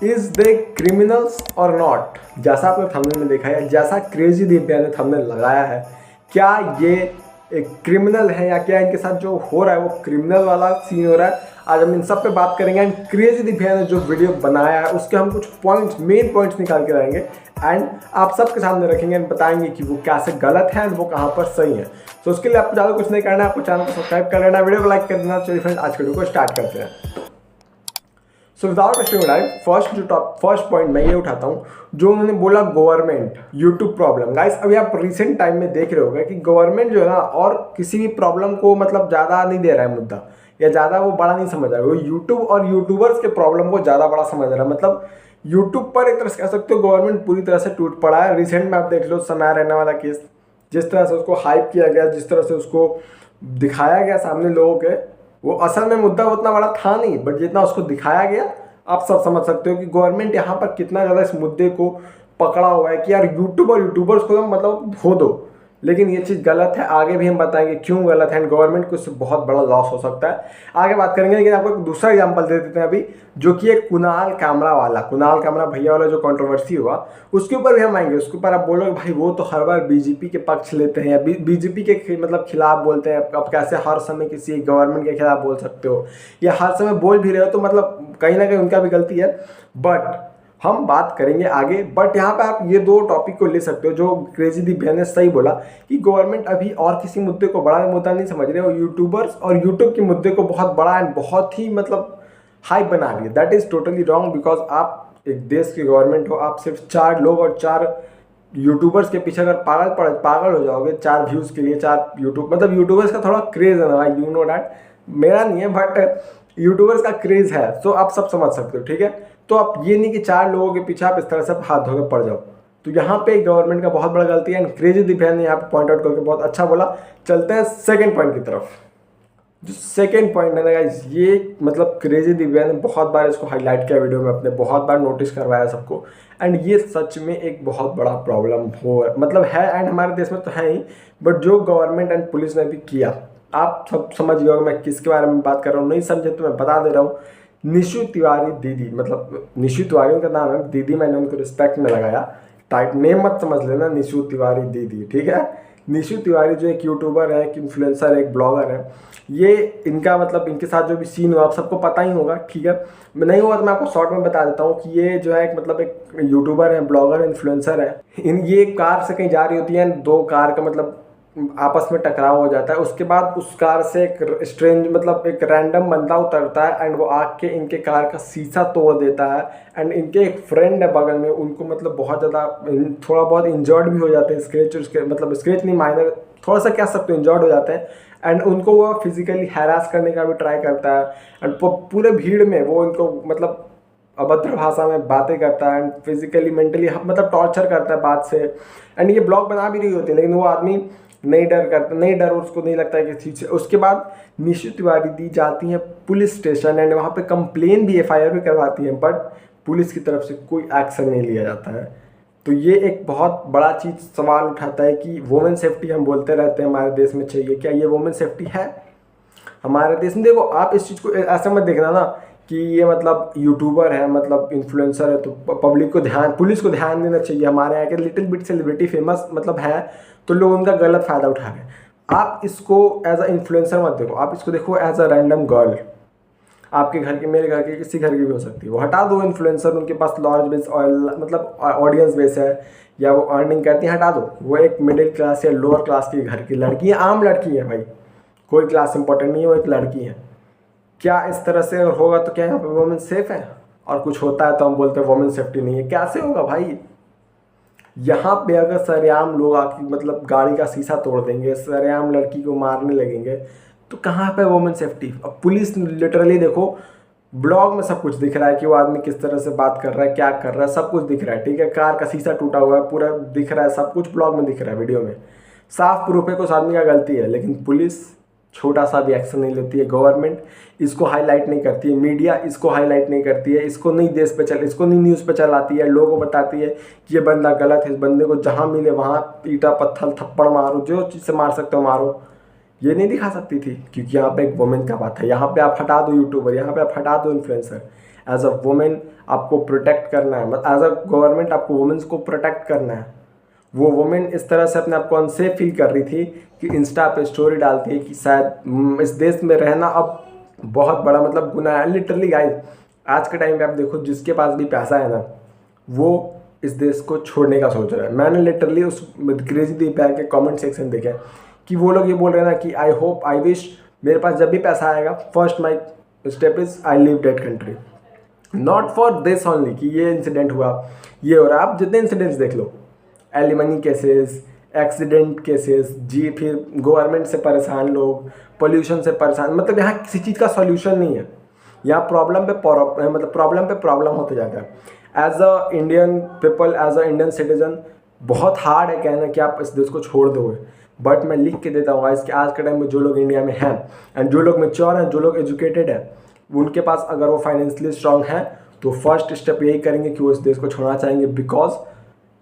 Is they criminals और not. जैसा आपने थंबनेल में देखा है, जैसा क्रेजी दिव्या ने थंबनेल लगाया है, क्या ये एक क्रिमिनल है या क्या इनके साथ जो हो रहा है वो क्रिमिनल वाला सीन हो रहा है। आज हम इन सब पे बात करेंगे एंड क्रेजी दिव्या ने जो वीडियो बनाया है उसके हम कुछ पॉइंट्स, मेन पॉइंट्स निकाल के लाएंगे एंड आप सबके सामने रखेंगे एंड बताएंगे कि वो कैसे गलत है एंड वो कहाँ पर सही है। तो उसके लिए आपको ज़्यादा कुछ नहीं करना है, आपको चैनल को सब्सक्राइब कर लेना, वीडियो को लाइक कर देना। चलिए फ्रेंड्स, आज के वीडियो को स्टार्ट करते हैं। So without wasting time, first point मैं ये उठाता हूँ जो उन्होंने बोला, गवर्नमेंट यूट्यूब प्रॉब्लम। गाइस, अभी आप रिसेंट टाइम में देख रहे होगे कि गवर्नमेंट जो है ना और किसी भी प्रॉब्लम को मतलब ज़्यादा नहीं दे रहा है मुद्दा, या ज़्यादा वो बड़ा नहीं समझ रहा है। वो यूट्यूब और यूट्यूबर्स के प्रॉब्लम को ज़्यादा बड़ा समझ रहा है। मतलब यूट्यूब पर एक तरह से कह सकते हो गवर्नमेंट पूरी तरह से टूट पड़ा है। रिसेंट में आप देख लो सनाया रैना वाला केस, जिस तरह से उसको हाइप किया गया, जिस तरह से उसको दिखाया गया सामने लोगों के, वो असल में मुद्दा उतना बड़ा था नहीं, बट जितना उसको दिखाया गया आप सब समझ सकते हो कि गवर्नमेंट यहाँ पर कितना ज़्यादा इस मुद्दे को पकड़ा हुआ है कि यार यूट्यूब और यूट्यूबर्स को मतलब धो दो। लेकिन ये चीज़ गलत है, आगे भी हम बताएंगे क्यों गलत है एंड गवर्नमेंट को इससे बहुत बड़ा लॉस हो सकता है, आगे बात करेंगे। लेकिन आपको एक दूसरा एग्जांपल दे देते हैं अभी, जो कि एक कुणाल कामरा भैया वाला जो कंट्रोवर्सी हुआ, उसके ऊपर भी हम आएंगे। उसके ऊपर आप बोलोगे भाई वो तो हर बार बीजेपी के पक्ष लेते हैं या बीजेपी के मतलब खिलाफ बोलते हैं, अब कैसे हर समय किसी गवर्नमेंट के खिलाफ बोल सकते हो, या हर समय बोल भी रहे हो तो मतलब कहीं ना कहीं उनका भी गलती है। बट हम बात करेंगे आगे। बट यहाँ पे आप ये दो टॉपिक को ले सकते हो जो क्रेजी दिव्या ने सही बोला कि गवर्नमेंट अभी और किसी मुद्दे को बड़ा मुद्दा नहीं समझ रहे हो, यूट्यूबर्स और यूट्यूब के मुद्दे को बहुत बड़ा एंड बहुत ही मतलब हाइप बना रही है। That is totally wrong, because आप एक देश की गवर्नमेंट हो, आप सिर्फ 4 लोग और 4 यूट्यूबर्स के पीछे अगर पागल हो जाओगे 4 व्यूज़ के लिए, 4 यूट्यूब मतलब यूट्यूबर्स का थोड़ा क्रेज है ना भाई, यू नो डैट, मेरा नहीं है बट यूट्यूबर्स का क्रेज है, तो आप सब समझ सकते हो, ठीक है। तो आप ये नहीं कि 4 लोगों के पीछे आप इस तरह से हाथ धो के पड़ जाओ। तो यहाँ पे गवर्नमेंट का बहुत बड़ा गलती है एंड क्रेजी दिव्या ने यहाँ पे पॉइंट आउट करके बहुत अच्छा बोला। चलते हैं सेकंड पॉइंट की तरफ। जो सेकंड पॉइंट है ना गाइस, ये मतलब क्रेजी दिव्या ने बहुत बार इसको हाईलाइट किया वीडियो में अपने, बहुत बार नोटिस करवाया सबको एंड ये सच में एक बहुत बड़ा प्रॉब्लम हो मतलब है एंड हमारे देश में तो है ही, बट जो गवर्नमेंट एंड पुलिस ने भी किया, आप सब समझ गए मैं किसके बारे में बात कर रहा हूँ। नहीं समझे तो मैं बता दे रहा हूँ, निशु तिवारी दीदी, मतलब निशु तिवारी उनका नाम है, दीदी मैंने उनको रिस्पेक्ट में लगाया, टाइप नेम मत समझ लेना, निशु तिवारी दीदी, ठीक है। निशु तिवारी जो एक यूट्यूबर है, एक इन्फ्लुएंसर है, एक ब्लॉगर है, ये इनका मतलब इनके साथ जो भी सीन हुआ आप सबको पता ही होगा, ठीक है। नहीं हुआ तो मैं आपको शॉर्ट में बता देता हूँ कि ये जो है एक मतलब एक यूट्यूबर है, ब्लॉगर, इन्फ्लुएंसर है। ये कार से कहीं जा रही होती है, 2 कार का मतलब आपस में टकराव हो जाता है। उसके बाद उस कार से एक स्ट्रेंज मतलब एक रैंडम बंदा उतरता है एंड वो आके इनके कार का शीशा तोड़ देता है एंड इनके एक फ्रेंड है बगल में, उनको मतलब बहुत ज़्यादा थोड़ा बहुत इंजर्ड भी हो जाते हैं, स्क्रैच मतलब स्क्रैच नहीं, माइनर थोड़ा सा कह सकते हो, इंजर्ड हो जाते हैं एंड उनको वो फिजिकली हैरास करने का भी ट्राई करता है एंड पूरे भीड़ में वो उनको मतलब अभद्र भाषा में बातें करता है एंड फिजिकली मेंटली मतलब टॉर्चर करता है बात से। एंड ये ब्लॉग बना भी रही होती है लेकिन वो आदमी नहीं डर उसको नहीं लगता है कि चीज़ से। उसके बाद निशु तिवारी दी जाती हैं पुलिस स्टेशन एंड वहाँ पे कंप्लेन भी, FIR भी करवाती हैं, बट पुलिस की तरफ से कोई एक्शन नहीं लिया जाता है। तो ये एक बहुत बड़ा चीज़ सवाल उठाता है कि वुमेन सेफ्टी हम बोलते रहते हैं हमारे देश में चाहिए, क्या ये वुमेन सेफ्टी है हमारे देश में? देखो आप इस चीज़ को ऐसा मत देखना ना कि ये मतलब यूट्यूबर है, मतलब इन्फ्लुएंसर है तो पब्लिक को पुलिस को ध्यान देना चाहिए। हमारे यहाँ के लिटिल बिट सेलिब्रिटी फेमस मतलब है तो लोग उनका गलत फ़ायदा उठा रहे हैं। आप इसको एज अ इन्फ्लुएंसर मत देखो, आप इसको देखो एज अ रैंडम गर्ल, आपके घर की, मेरे घर की, किसी घर की भी हो सकती है। वो हटा दो इन्फ्लुएंसर, उनके पास लार्ज बेस मतलब ऑडियंस बेस है या वो अर्निंग करती है, हटा दो। वो एक मिडिल क्लास या लोअर क्लास की घर की लड़की है, आम लड़की है भाई, कोई क्लास इंपॉर्टेंट नहीं है, वो एक लड़की है। क्या इस तरह से होगा तो क्या यहाँ पे वुमेन सेफ है? और कुछ होता है तो हम बोलते हैं वुमेन सेफ्टी नहीं है, कैसे होगा भाई? यहाँ पे अगर सरेआम लोग आके मतलब गाड़ी का शीशा तोड़ देंगे, सरेआम लड़की को मारने लगेंगे, तो कहाँ पे वुमेन सेफ्टी? अब पुलिस लिटरली देखो, ब्लॉग में सब कुछ दिख रहा है कि वो आदमी किस तरह से बात कर रहा है, क्या कर रहा है, सब कुछ दिख रहा है, ठीक है। कार का शीशा टूटा हुआ है, पूरा दिख रहा है, सब कुछ ब्लॉग में दिख रहा है, वीडियो में साफ प्रूफ है कि उस आदमी का गलती है। लेकिन पुलिस छोटा सा भी एक्शन नहीं लेती है, गवर्नमेंट इसको हाईलाइट नहीं करती है, मीडिया इसको हाईलाइट नहीं करती है, इसको नहीं इसको नहीं न्यूज़ पे चलाती है, लोगों को बताती है कि ये बंदा गलत है, इस बंदे को जहाँ मिले वहाँ ईटा पत्थर थप्पड़ मारो, जो चीज़ से मार सकते हो मारो। ये नहीं दिखा सकती थी क्योंकि यहाँ पे एक वुमेन का बात है। यहाँ पे आप हटा दो यूट्यूबर, यहाँ पे आप हटा दो इन्फ्लुएंसर एज अ वुमेन आपको प्रोटेक्ट करना है, एज अ गवर्नमेंट आपको वुमेन्स को प्रोटेक्ट करना है। वो वुमेन इस तरह से अपने आप को अनसेफ फील कर रही थी कि इंस्टा पे स्टोरी डालती है कि शायद इस देश में रहना अब बहुत बड़ा मतलब गुनाह है। लिटरली गाइस, आज के टाइम पे आप देखो, जिसके पास भी पैसा है ना, वो इस देश को छोड़ने का सोच रहा है। मैंने लिटरली उस क्रेजी दीपक के कमेंट सेक्शन देखे कि वो लोग ये बोल रहे हैं ना कि आई होप, आई विश मेरे पास जब भी पैसा आएगा first my step is I leave that country, not for this only कि ये इंसिडेंट हुआ, ये हो रहा है। आप जितने इंसिडेंट्स देख लो, एलिमनी केसेस, एक्सीडेंट केसेस, जी, फिर गवर्नमेंट से परेशान लोग, पोल्यूशन से परेशान, मतलब यहाँ किसी चीज़ का सॉल्यूशन नहीं है। यहाँ प्रॉब्लम पे प्रॉब्लम होते जाता है। As a Indian people, as a Indian citizen, बहुत हार्ड है कहना कि आप इस देश को छोड़ दोगे, बट मैं लिख के देता हूँ इसके आज के टाइम में जो लोग इंडिया में हैं एंड जो लोग मैच्योर हैं, जो लोग एजुकेटेड हैं, उनके पास अगर वो फाइनेंशियली स्ट्रांग हैं तो फर्स्ट स्टेप यही करेंगे कि वो इस देश को छोड़ना चाहेंगे। बिकॉज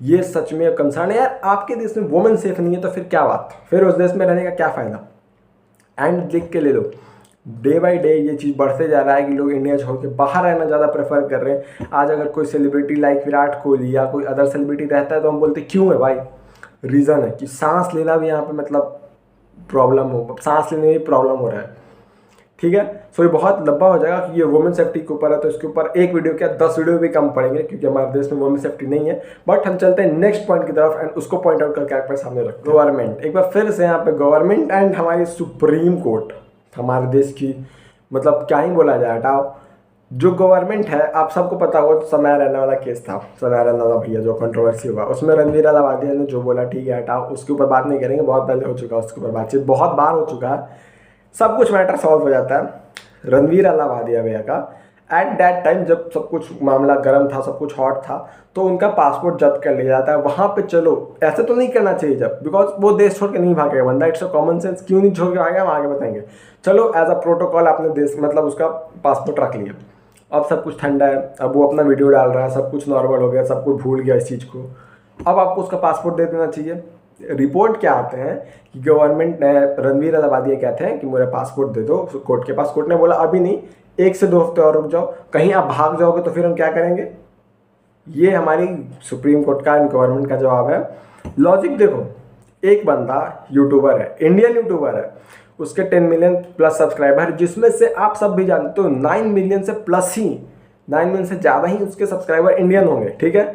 ये सच में कंसर्न है यार, आपके देश में वुमेन सेफ नहीं है तो फिर क्या बात, फिर उस देश में रहने का क्या फ़ायदा। एंड लिख के ले लो, डे बाई डे ये चीज़ बढ़ते जा रहा है कि लोग इंडिया छोड़ के बाहर रहना ज़्यादा प्रेफर कर रहे हैं। आज अगर कोई सेलिब्रिटी लाइक विराट कोहली या कोई अदर सेलिब्रिटी रहता है तो हम बोलते क्यों है भाई, रीज़न है कि सांस लेना भी यहाँ पे मतलब प्रॉब्लम हो, सांस लेने में प्रॉब्लम हो रहा है। ठीक है, सो ये बहुत लंबा हो जाएगा कि ये वुमेन सेफ्टी के ऊपर है, तो इसके ऊपर एक वीडियो क्या 10 वीडियो भी कम पड़ेंगे क्योंकि हमारे देश में वुमेन सेफ्टी नहीं है। बट हम चलते हैं नेक्स्ट पॉइंट की तरफ एंड उसको पॉइंट आउट करके आपके सामने रखते हैं। गवर्नमेंट, एक बार फिर से यहाँ पे गवर्नमेंट एंड हमारी सुप्रीम कोर्ट, हमारे देश की मतलब क्या ही बोला जाए, हटाओ। जो गवर्नमेंट है, आप सबको पता होगा तो समय रैना वाला केस था, समय रैना वाला भैया जो कंट्रोवर्सी हुआ, उसमें रणवीर अलावादिया ने जो बोला ठीक है हटाओ, उसके ऊपर बात नहीं करेंगे, बहुत पहले हो चुका है उसके ऊपर बातचीत, बहुत बार हो चुका है, सब कुछ मैटर सॉल्व हो जाता है। रणवीर अलावादिया भैया का एट दैट टाइम जब सब कुछ मामला गर्म था, सब कुछ हॉट था, तो उनका पासपोर्ट जब्त कर लिया जाता है। वहाँ पे चलो ऐसे तो नहीं करना चाहिए जब, बिकॉज वो देश छोड़ के नहीं भागेगा बंदा, इट्स अ कॉमन सेंस, क्यों नहीं छोड़ के भागेगा हम आगे बताएंगे। चलो एज अ प्रोटोकॉल आपने देश मतलब उसका पासपोर्ट रख लिया, अब सब कुछ ठंडा है, अब वो अपना वीडियो डाल रहा है, सब कुछ नॉर्मल हो गया, सब कुछ भूल गया इस चीज़ को, अब आपको उसका पासपोर्ट दे देना चाहिए। रिपोर्ट क्या आते हैं कि गवर्नमेंट ने, रणवीर अलावादिया कहते हैं कि मेरा पासपोर्ट दे दो कोर्ट के पास। कोर्ट ने बोला अभी नहीं, 1 से 2 हफ्ते और रुक जाओ, कहीं आप भाग जाओगे तो फिर हम क्या करेंगे। ये हमारी सुप्रीम कोर्ट का गवर्नमेंट का जवाब है। लॉजिक देखो, एक बंदा यूट्यूबर है, इंडियन यूट्यूबर है, उसके 10 मिलियन प्लस सब्सक्राइबर, जिसमें से आप सब भी जानते हो 9 मिलियन से प्लस ही, 9 मिलियन से ज़्यादा ही उसके सब्सक्राइबर इंडियन होंगे। ठीक है,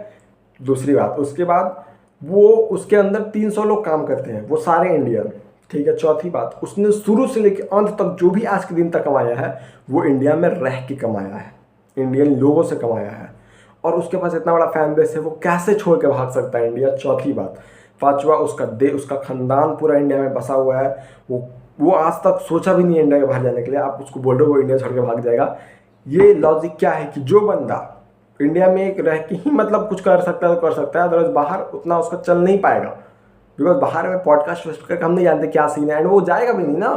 दूसरी बात, उसके बाद वो उसके अंदर 300 लोग काम करते हैं, वो सारे इंडियन। ठीक है, चौथी बात, उसने शुरू से लेकर अंत तक जो भी आज के दिन तक कमाया है वो इंडिया में रह के कमाया है, इंडियन लोगों से कमाया है, और उसके पास इतना बड़ा फैन बेस है, वो कैसे छोड़ के भाग सकता है इंडिया। चौथी बात, पांचवा, उसका खानदान पूरा इंडिया में बसा हुआ है, वो आज तक सोचा भी नहीं है इंडिया के बाहर जाने के लिए, आप उसको बोल रहे हो वो इंडिया छोड़ के भाग जाएगा। ये लॉजिक क्या है कि जो बंदा इंडिया में एक रह के ही मतलब कुछ कर सकता है तो कर सकता है, अदरवाइज बाहर उतना उसका चल नहीं पाएगा, बिकॉज बाहर में पॉडकास्ट वेस्ट करके हम नहीं जानते क्या सीन है, एंड वो जाएगा भी नहीं ना।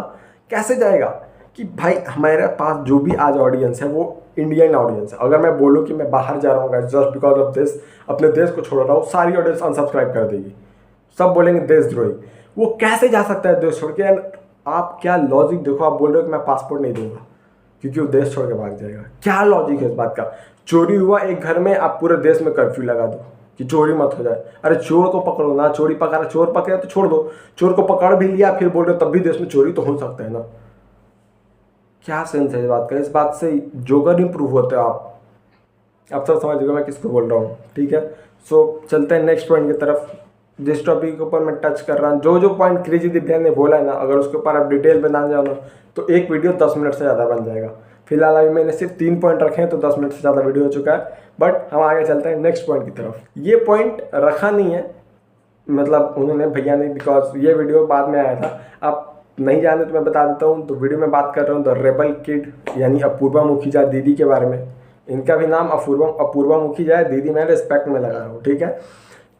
कैसे जाएगा कि भाई हमारे पास जो भी आज ऑडियंस है वो इंडियन ऑडियंस है। अगर मैं बोलूँ कि मैं बाहर जा रहा हूँ जस्ट बिकॉज ऑफ दिस, अपने देश को छोड़ रहा हूँ, सारी ऑडियंस अनसब्सक्राइब कर देगी, सब बोलेंगे देशद्रोही। वो कैसे जा सकता है देश छोड़ के। एंड आप क्या लॉजिक देखो, आप बोल रहे हो कि मैं पासपोर्ट नहीं दूंगा क्योंकि वो देश छोड़ के भाग जाएगा, क्या लॉजिक है इस बात का। चोरी हुआ एक घर में, आप पूरे देश में कर्फ्यू लगा दो कि चोरी मत हो जाए। अरे चोर को पकड़ो ना, चोरी पकड़ा, चोर पकड़ा तो छोड़ दो, चोर को पकड़ भी लिया फिर बोल रहे तब भी देश में चोरी तो हो सकता है ना। क्या सेंस है इस बात का, इस बात से जोगर इंप्रूव होते हो आप सब समझ मैं किसको बोल रहा हूँ। ठीक है, सो चलते हैं नेक्स्ट पॉइंट की तरफ, जिस टॉपिक के ऊपर मैं टच कर रहा हूँ। जो पॉइंट क्रेजी दिव्या ने बोला है ना, अगर उसके ऊपर आप डिटेल में ना जाओ ना तो एक वीडियो 10 मिनट से ज़्यादा बन जाएगा। फिलहाल अभी मैंने सिर्फ 3 पॉइंट रखे हैं तो 10 मिनट से ज़्यादा वीडियो हो चुका है, बट हम आगे चलते हैं नेक्स्ट पॉइंट की तरफ। ये पॉइंट रखा नहीं है, मतलब उन्होंने भैया ने, बिकॉज ये वीडियो बाद में आया था, आप नहीं जाने तो मैं बता देता हूँ। तो वीडियो में बात कर रहा हूँ द रेबल किड यानी अपूर्वा मुखिजा दीदी के बारे में। इनका भी नाम अपूर्वा मुखिजा है, दीदी मैं रिस्पेक्ट में लगा रहा हूँ। ठीक है,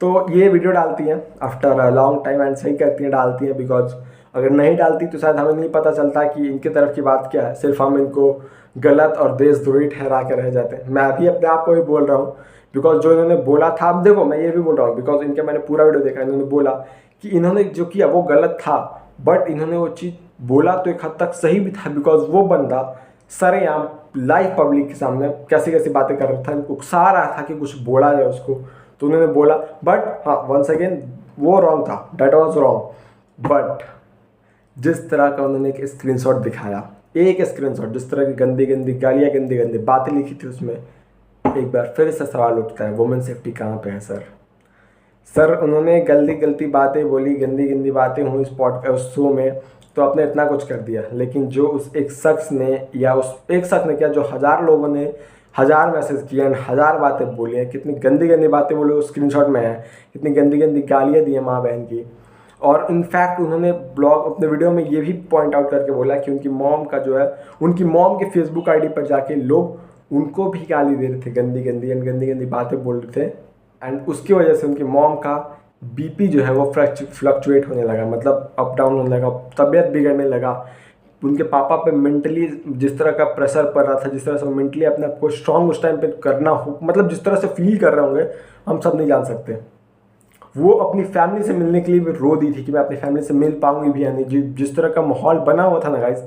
तो ये वीडियो डालती हैं after a long time and सही करती हैं, डालती हैं, बिकॉज अगर नहीं डालती तो शायद हमें नहीं पता चलता कि इनके तरफ की बात क्या है, सिर्फ हम इनको गलत और देशद्रोही ठहरा के रह जाते हैं। मैं भी अपने आप को ही बोल रहा हूँ, बिकॉज जो इन्होंने बोला था, अब देखो मैं ये भी बोल रहा हूँ बिकॉज इनके मैंने पूरा वीडियो देखा, इन्होंने बोला कि इन्होंने जो किया वो गलत था, बट इन्होंने वो चीज़ बोला तो एक हद तक सही भी था, बिकॉज वो बंदा सरेआम लाइव पब्लिक के सामने कैसी कैसी बातें कर रहा था, उकसा रहा था कि कुछ बोला जाए उसको, तो उन्होंने बोला। बट हाँ, वंस अगेन वो रॉन्ग था, डेट वॉज रॉन्ग। बट जिस तरह का उन्होंने एक स्क्रीनशॉट दिखाया, एक स्क्रीनशॉट, जिस तरह की गंदी गंदी गालियाँ, गंदी गंदी बातें लिखी थी उसमें, एक बार फिर से सवाल उठता है, वुमेन सेफ्टी कहाँ पे है सर? सर उन्होंने गलती गलती बातें बोली, गंदी गंदी बातें हुई उस शो में, तो आपने इतना कुछ कर दिया। लेकिन जो उस एक शख्स ने, या उस एक शख्स ने क्या, जो 1000 लोगों ने 1000 मैसेज किए, 1000 बातें बोली हैं, कितनी गंदी गंदी बातें बोली उस स्क्रीनशॉट में है, कितनी गंदी गंदी गालियाँ दी हैं माँ बहन की। और इनफैक्ट उन्होंने ब्लॉग अपने वीडियो में ये भी पॉइंट आउट करके बोला कि उनकी मॉम का जो है, उनकी मॉम के फेसबुक आईडी पर जाके लोग उनको भी गाली दे रहे थे, गंदी गंदी एंड गंदी गंदी बातें बोल रहे थे। एंड उसकी वजह से उनकी मॉम का बीपी जो है वो फ्लक्चुएट होने लगा, मतलब अप डाउन होने लगा, तबीयत बिगड़ने लगा। उनके पापा पे मेंटली जिस तरह का प्रेशर पड़ रहा था, जिस तरह से मेंटली अपने आप को स्ट्रांग उस टाइम पे करना हो, मतलब जिस तरह से फील कर रहे होंगे हम सब नहीं जान सकते। वो अपनी फैमिली से मिलने के लिए भी रो दी थी कि मैं अपनी फैमिली से मिल पाऊंगी भी या नहीं। जिस तरह का माहौल बना हुआ था ना गाइस,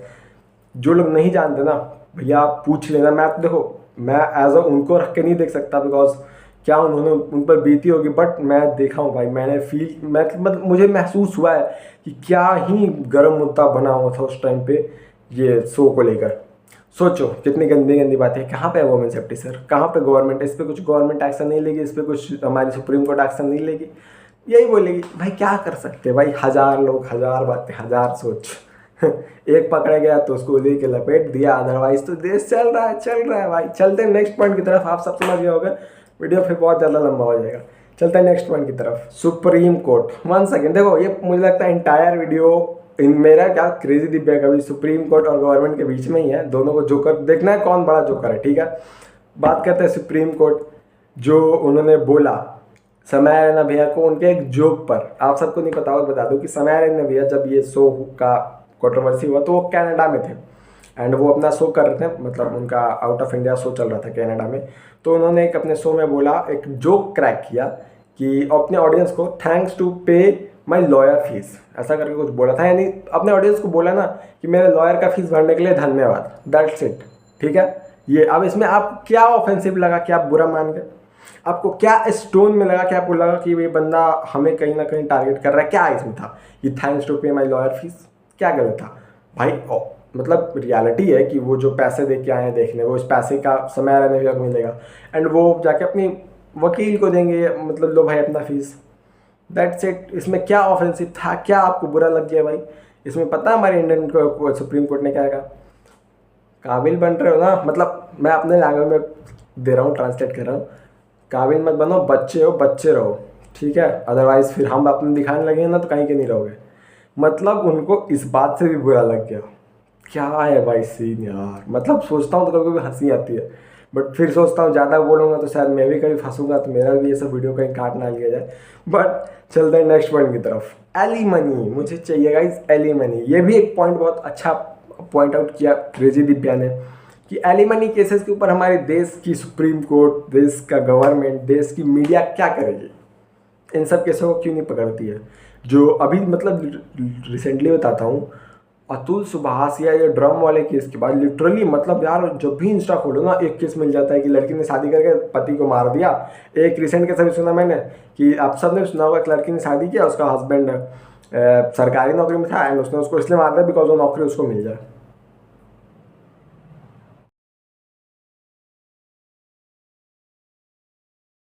जो लोग नहीं जानते ना भैया आप पूछ लेना। मैं देखो, मैं एज अ उनको रख के नहीं देख सकता, बिकॉज क्या उन्होंने उन पर बीती होगी, बट मैं देखा हूँ भाई, मैंने फील, मतलब मुझे महसूस हुआ है कि क्या ही गर्म मुद्दा बना हुआ था उस टाइम पे ये शो को लेकर। सोचो कितनी गंदी गंदी बातें हैं। कहाँ पे है वुमेन सेफ्टी सर? कहाँ पे गवर्नमेंट? इस पर कुछ गवर्नमेंट एक्शन नहीं लेगी, इस पर कुछ हमारी सुप्रीम कोर्ट एक्शन नहीं लेगी। यही बोलेगी भाई क्या कर सकते हैं भाई, 1000 लोग, 1000 बातें, 1000 सोच। एक पकड़ा गया तो उसको उसी के लपेट दिया, अदरवाइज तो देश चल रहा है भाई। चलते हैं नेक्स्ट पॉइंट की तरफ। आप सब समझ गए होंगे, वीडियो फिर बहुत ज़्यादा लंबा हो जाएगा। चलते हैं नेक्स्ट पॉइंट की तरफ, सुप्रीम कोर्ट। 1 सेकेंड, देखो ये मुझे लगता है इंटायर वीडियो इन मेरा क्या क्रेजी दिव्या कभी सुप्रीम कोर्ट और गवर्नमेंट के बीच में ही है। दोनों को जोकर देखना है, कौन बड़ा जोकर है, ठीक है। बात करते हैं सुप्रीम कोर्ट, जो उन्होंने बोला समय रैना भैया को उनके एक जोक पर। आप सबको नहीं पता होगा, बता दूं कि समय रैना भैया जब ये शो का कंट्रोवर्सी हुआ तो वो कनाडा में थे, एंड वो अपना शो कर रहे थे, मतलब उनका आउट ऑफ इंडिया शो चल रहा था कनाडा में। तो उन्होंने एक अपने शो में बोला, एक जोक क्रैक किया कि अपने ऑडियंस को थैंक्स टू पे माई लॉयर फीस, ऐसा करके कुछ बोला था। यानी अपने ऑडियंस को बोला ना कि मेरे लॉयर का फीस भरने के लिए धन्यवाद, दैट्स इट, ठीक है। ये अब इसमें आप क्या ऑफेंसिव लगा कि आप बुरा मान गए? आपको क्या इस टोन में लगा कि आपको लगा कि ये बंदा हमें कहीं ना कहीं टारगेट कर रहा है? क्या इसमें था ये थैंक्स टू पे माई लॉयर फीस? क्या गलत था भाई? मतलब रियलिटी है कि वो जो पैसे दे के आए हैं देखने, वो इस पैसे का समय रहने भी मिलेगा, एंड वो जाके अपनी वकील को देंगे, मतलब लो भाई अपना फीस, दैट्स इट। इसमें क्या ऑफेंसिव था? क्या आपको बुरा लग गया भाई? इसमें पता है हमारे इंडियन सुप्रीम कोर्ट ने क्या कहा? काबिल बन रहे हो ना, मतलब मैं अपने लैंग्वेज में दे रहा हूँ, ट्रांसलेट कर रहा हूँ, काबिल मत बनो, बच्चे हो बच्चे रहो, ठीक है। अदरवाइज फिर हम अपने दिखाने लगे ना तो कहीं के नहीं रहोगे। मतलब उनको इस बात से भी बुरा लग गया। क्या है भाई सीन यार, मतलब सोचता हूँ तो कभी कभी हंसी आती है, बट फिर सोचता हूँ ज़्यादा बोलूँगा तो शायद मैं भी कभी फंसूंगा, तो मेरा भी ये सब वीडियो कहीं काट ना लिया जाए। बट चलते हैं नेक्स्ट पॉइंट की तरफ, एलिमनी। मुझे चाहिए गाइस एलिमनी। ये भी एक पॉइंट बहुत अच्छा पॉइंट आउट किया क्रेजी दिव्या ने कि एलिमनी केसेस के ऊपर हमारे देश की सुप्रीम कोर्ट, देश का गवर्नमेंट, देश की मीडिया क्या करेगी? इन सब केसों को क्यों नहीं पकड़ती है? जो अभी मतलब रिसेंटली बताता हूँ, अतुल सुभाष या ये ड्रम वाले केस के बाद लिटरली मतलब यार जब भी इंस्टा खोलो ना एक केस मिल जाता है कि लड़की ने शादी करके पति को मार दिया। एक रिसेंट केस अभी सुना मैंने कि आप सब ने सुना होगा, एक लड़की ने शादी किया, उसका हस्बैंड सरकारी नौकरी में था एंड उसने उसको इसलिए मार दिया बिकॉज वो नौकरी उसको मिल जाए।